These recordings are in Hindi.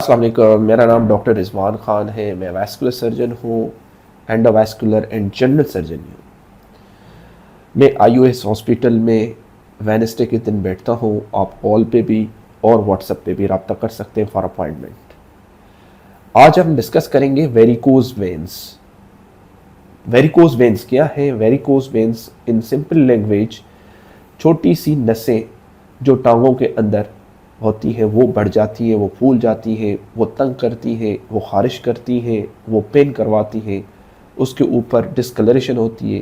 अस्सलाम वालेकुम, मेरा नाम डॉक्टर रिजवान ख़ान है। मैं वैस्कुलर सर्जन हूँ, एंडोवैस्कुलर एंड जनरल सर्जन हूँ। मैं IUS हॉस्पिटल में वेडनेसडे के दिन बैठता हूँ। आप कॉल पे भी और व्हाट्सएप पे भी रब्ता कर सकते हैं फॉर अपॉइंटमेंट। आज हम डिस्कस करेंगे वेरिकोज वेन्स। वेरिकोज वेन्स क्या है? Varicose veins in simple language छोटी सी नसें जो टांगों के अंदर होती है वो बढ़ जाती है, वो फूल जाती है, वो तंग करती है, वो खारिश करती है, वो पेन करवाती है, उसके ऊपर डिस्कलरेशन होती है।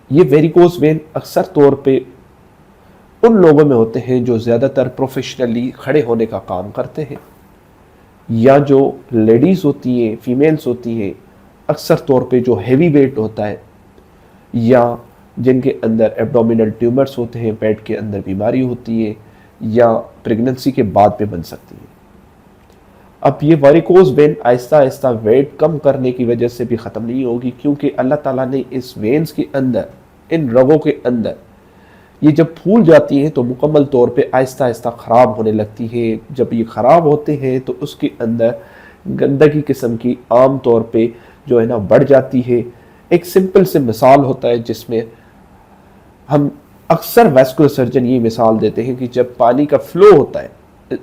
ये वेरिकोज वेन अक्सर तौर पे उन लोगों में होते हैं जो ज़्यादातर प्रोफेशनली खड़े होने का काम करते हैं, या जो लेडीज़ होती हैं, फीमेल्स होती हैं, अक्सर तौर पे जो हैवी वेट होता है, या जिनके अंदर एब्डोमिनल ट्यूमर्स होते हैं, पेट के अंदर बीमारी होती है, या प्रेगनेंसी के बाद में बन सकती है। अब ये varicose vein Aahista Aahista wait कम करने की वजह से भी ख़त्म नहीं होगी, क्योंकि अल्लाह ताला ने इस वेन्स के अंदर, इन रगों के अंदर ये जब फूल जाती हैं तो मुकम्मल तौर पे आहिस्ता आहिस्ता ख़राब होने लगती है। जब ये ख़राब होते हैं तो उसके अंदर गंदगी किस्म की आम तौर पे जो है ना बढ़ जाती है। एक सिंपल से मिसाल होता है जिसमें हम अक्सर वैस्कुलर सर्जन ये मिसाल देते हैं कि जब पानी का फ्लो होता है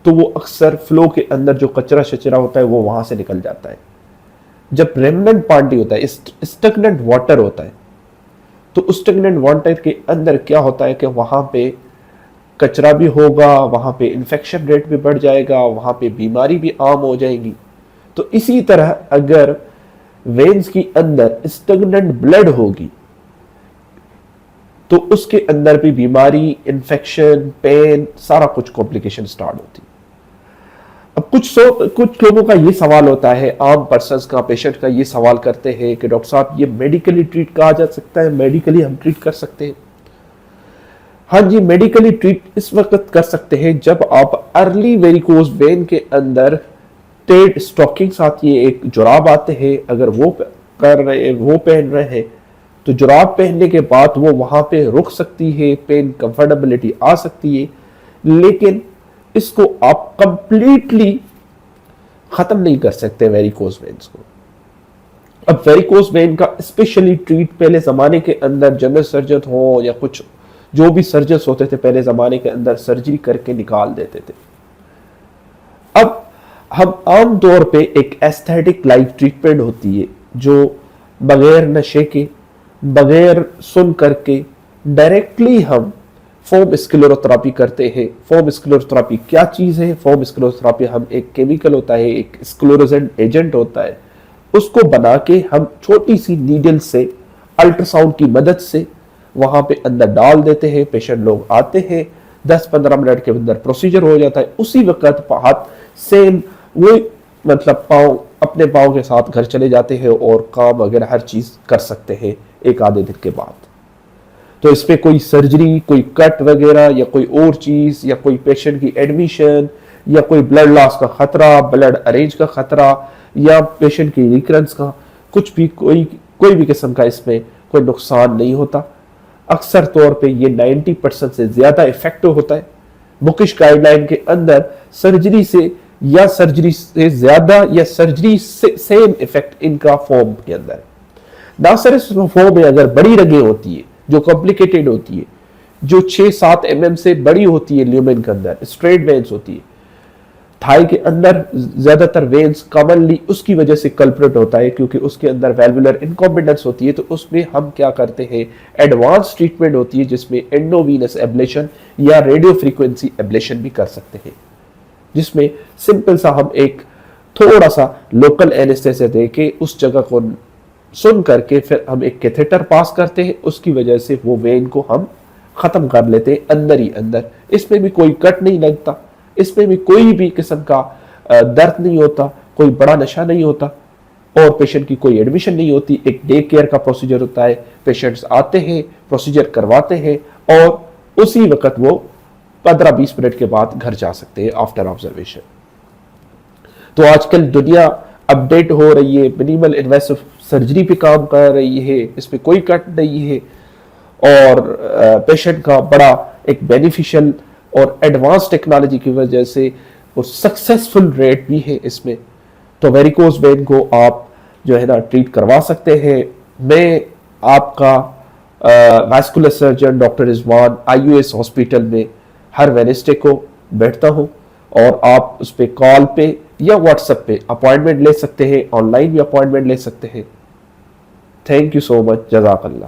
तो वो अक्सर फ्लो के अंदर जो कचरा शचरा होता है वो वहां से निकल जाता है। जब रेमनेंट पानी होता है, स्टैग्नेंट वाटर होता है, तो उस स्टैग्नेंट वाटर के अंदर क्या होता है कि वहां पे कचरा भी होगा, वहां पे इन्फेक्शन रेट भी बढ़ जाएगा, वहां पे बीमारी भी आम हो जाएगी। तो इसी तरह अगर वेन्स की अंदर स्टैग्नेंट ब्लड होगी तो उसके अंदर भी बीमारी, इन्फेक्शन, पेन, सारा कुछ कॉम्प्लिकेशन स्टार्ट होती है। अब कुछ लोगों का ये सवाल होता है, आम पर्सन्स का, पेशेंट का ये सवाल करते हैं कि डॉक्टर साहब ये मेडिकली ट्रीट कहा जा सकता है, मेडिकली हम ट्रीट कर सकते हैं? हाँ जी, मेडिकली ट्रीट इस वक्त कर सकते हैं जब आप अर्ली वेरिकोज वेन के अंदर टेड स्टॉकिंग्स आती है, एक जुराब आते हैं, अगर वो पहन रहे हैं तो जुराब पहनने के बाद वो वहां पे रुक सकती है, पेन कंफर्टेबिलिटी आ सकती है, लेकिन इसको आप कंप्लीटली खत्म नहीं कर सकते वेरिकोज वेन्स को। अब वेरिकोज वेन का स्पेशली ट्रीट पहले जमाने के अंदर जनरल सर्जन हो या कुछ जो भी सर्जन होते थे पहले जमाने के अंदर सर्जरी करके निकाल देते थे। अब हम आम तौर पे एक एस्थेटिक लाइफ ट्रीटमेंट होती है जो बगैर नशे के, बगैर सुन करके डायरेक्टली हम फोम स्क्लेरोथेरेपी करते हैं। फोम स्क्लेरोथेरेपी क्या चीज़ है? फोम स्क्लेरोथेरेपी हम एक केमिकल होता है, एक स्क्लेरोजेंट एजेंट होता है, उसको बना के हम छोटी सी नीडल से अल्ट्रासाउंड की मदद से वहां पे अंदर डाल देते हैं। पेशेंट लोग आते हैं, 10-15 मिनट के अंदर प्रोसीजर हो जाता है। उसी वक्त हाथ सेम वो मतलब पाँव अपने पाँव के साथ घर चले जाते हैं और काम वगैरह हर चीज़ कर सकते हैं एक आधे दिन के बाद। तो इस पे कोई सर्जरी, कोई कट वगैरह या कोई और चीज़, या कोई पेशेंट की एडमिशन, या कोई ब्लड लॉस का खतरा, ब्लड अरेंज का खतरा, या पेशेंट की रिकरेंस का कुछ भी कोई भी किस्म का इसमें कोई नुकसान नहीं होता। अक्सर तौर पे ये 90% से ज़्यादा इफेक्टिव होता है। बुकिश गाइडलाइन के अंदर सर्जरी से या सर्जरी से ज़्यादा या सर्जरी से सेम इफेक्ट इनका फॉर्म के अंदर है। ना सिर्फ फॉर्म में अगर बड़ी रगें होती है जो कॉम्प्लिकेटेड होती है, जो 6-7 mm से बड़ी होती है, ल्यूमेन के अंदर स्ट्रेट वेन्स होती है, थाई के अंदर ज्यादातर वेन्स कॉमनली उसकी वजह से कल्प्रिट होता है क्योंकि उसके अंदर वेल्वुलर इनकॉम्पिटेंस होती है। तो उसमें हम क्या करते हैं, एडवांस ट्रीटमेंट होती है जिसमें एंडोवीनस एब्लेशन या रेडियो फ्रीक्वेंसी एब्लेशन भी कर सकते हैं, जिसमें सिंपल सा हम एक थोड़ा सा लोकल एनेस्थेसिया देके उस जगह को सुन करके फिर हम एक कैथेटर पास करते हैं, उसकी वजह से वो वेन को हम खत्म कर लेते हैं अंदर ही अंदर। इसमें भी कोई कट नहीं लगता, इसमें भी कोई भी किस्म का दर्द नहीं होता, कोई बड़ा नशा नहीं होता, और पेशेंट की कोई एडमिशन नहीं होती। एक डे केयर का प्रोसीजर होता है, पेशेंट्स आते हैं, प्रोसीजर करवाते हैं और उसी वक्त वो 15-20 मिनट के बाद घर जा सकते हैं आफ्टर ऑब्जर्वेशन। तो आजकल दुनिया अपडेट हो रही है, मिनिमल इन्वेसिव सर्जरी पे काम कर रही है, इसमें कोई कट नहीं है, और पेशेंट का बड़ा एक बेनिफिशियल और एडवांस टेक्नोलॉजी की वजह से और सक्सेसफुल रेट भी है इसमें। तो वेरिकोज वेन को आप जो है ना ट्रीट करवा सकते हैं। मैं आपका vascular surgeon doctor Rizwan आईयूएस hospital में हर वेडनेसडे को बैठता हूं, और आप उस पर कॉल पे या व्हाट्सएप पे अपॉइंटमेंट ले सकते हैं, ऑनलाइन भी अपॉइंटमेंट ले सकते हैं। थैंक यू सो मच, जज़ाकल्लाह।